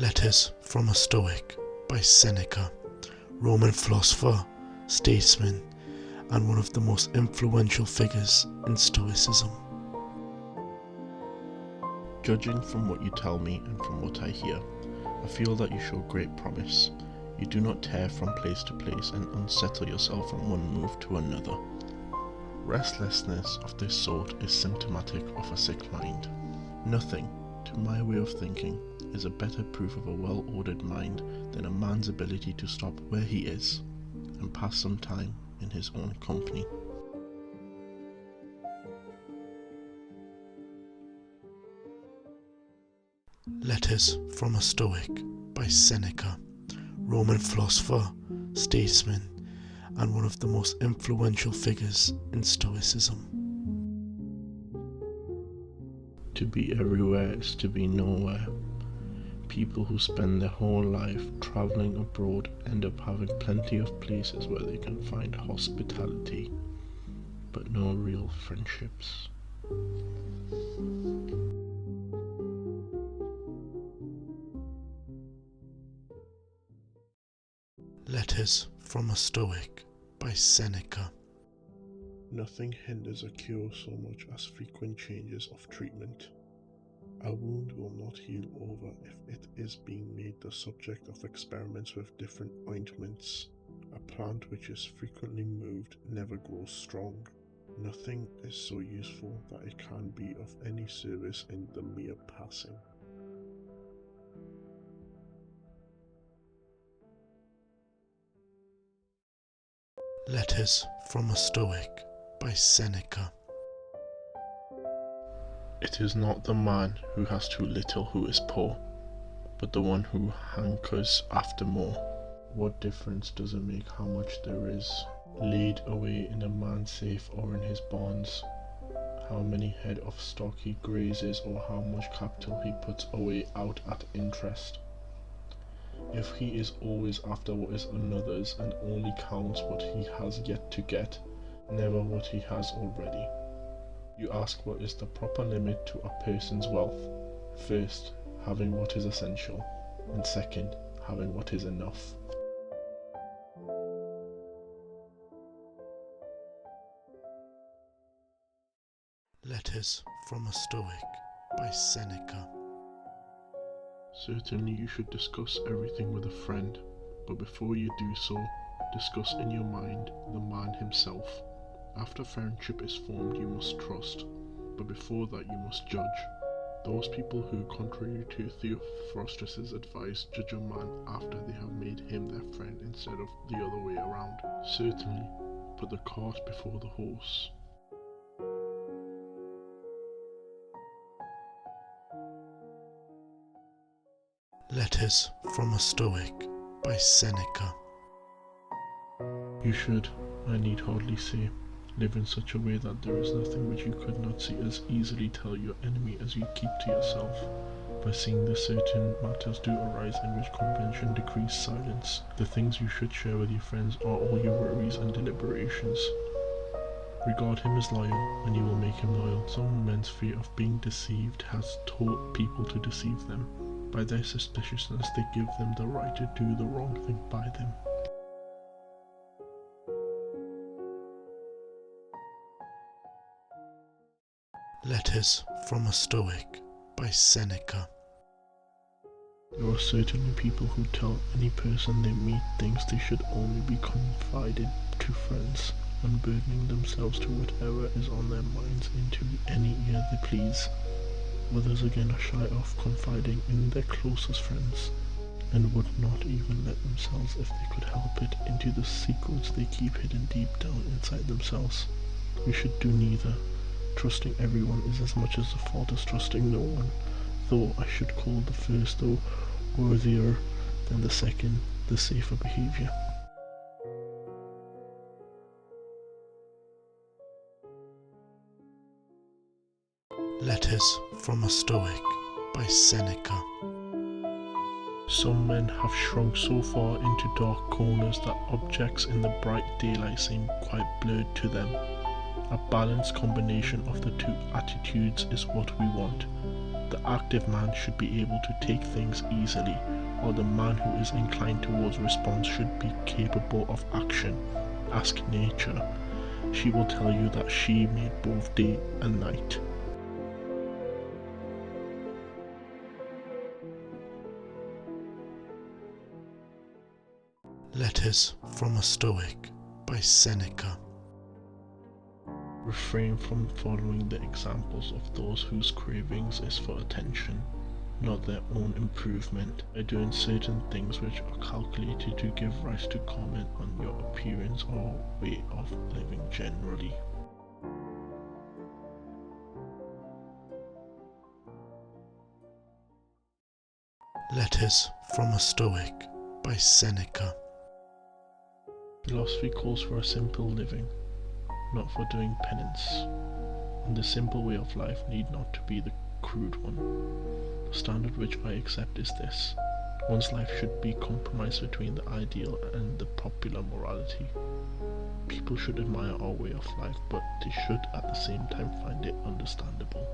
Letters from a Stoic by Seneca, Roman philosopher, statesman, and one of the most influential figures in Stoicism. Judging from what you tell me and from what I hear, I feel that you show great promise. You do not tear from place to place and unsettle yourself from one move to another. Restlessness of this sort is symptomatic of a sick mind. Nothing, to my way of thinking, is a better proof of a well-ordered mind than a man's ability to stop where he is and pass some time in his own company. Letters from a Stoic by Seneca, Roman philosopher, statesman, and one of the most influential figures in Stoicism. To be everywhere is to be nowhere. People who spend their whole life traveling abroad end up having plenty of places where they can find hospitality, but no real friendships. Letters from a Stoic by Seneca. Nothing hinders a cure so much as frequent changes of treatment. A wound will not heal over if it is being made the subject of experiments with different ointments. A plant which is frequently moved never grows strong. Nothing is so useful that it can be of any service in the mere passing. Letters from a Stoic by Seneca. It is not the man who has too little who is poor, but the one who hankers after more. What difference does it make how much there is laid away in a man's safe or in his bonds? How many head of stock he grazes, or how much capital he puts away out at interest? If he is always after what is another's and only counts what he has yet to get, never what he has already. You ask what is the proper limit to a person's wealth. First, having what is essential, and second, having what is enough. Letters from a Stoic by Seneca. Certainly you should discuss everything with a friend, but before you do so, discuss in your mind the man himself. After friendship is formed, you must trust, but before that you must judge. Those people who, contrary to Theophrastus's advice, judge a man after they have made him their friend instead of the other way around, certainly put the cart before the horse. Letters from a Stoic by Seneca. You should, I need hardly say, live in such a way that there is nothing which you could not see as easily tell your enemy as you keep to yourself, by seeing that certain matters do arise in which convention decrees silence. The things you should share with your friends are all your worries and deliberations. Regard him as loyal, and you will make him loyal. Some men's fear of being deceived has taught people to deceive them. By their suspiciousness they give them the right to do the wrong thing by them. Letters from a Stoic by Seneca. There are certainly people who tell any person they meet things they should only be confided to friends, unburdening themselves to whatever is on their minds into any ear they please. Others again are shy of confiding in their closest friends, and would not even let themselves, if they could help it, into the secrets they keep hidden deep down inside themselves. We should do neither. Trusting everyone is as much as a fault as trusting no one, though I should call the first, though worthier than the second, the safer behavior. Letters from a Stoic by Seneca. Some men have shrunk so far into dark corners that objects in the bright daylight seem quite blurred to them. A balanced combination of the two attitudes is what we want. The active man should be able to take things easily, while the man who is inclined towards response should be capable of action. Ask nature. She will tell you that she made both day and night. Letters from a Stoic by Seneca. Refrain from following the examples of those whose cravings is for attention, not their own improvement, by doing certain things which are calculated to give rise to comment on your appearance or way of living generally. Letters from a Stoic by Seneca. Philosophy calls for a simple living, not for doing penance, and the simple way of life need not to be the crude one. The standard which I accept is this: one's life should be compromised between the ideal and the popular morality. People should admire our way of life, but they should at the same time find it understandable.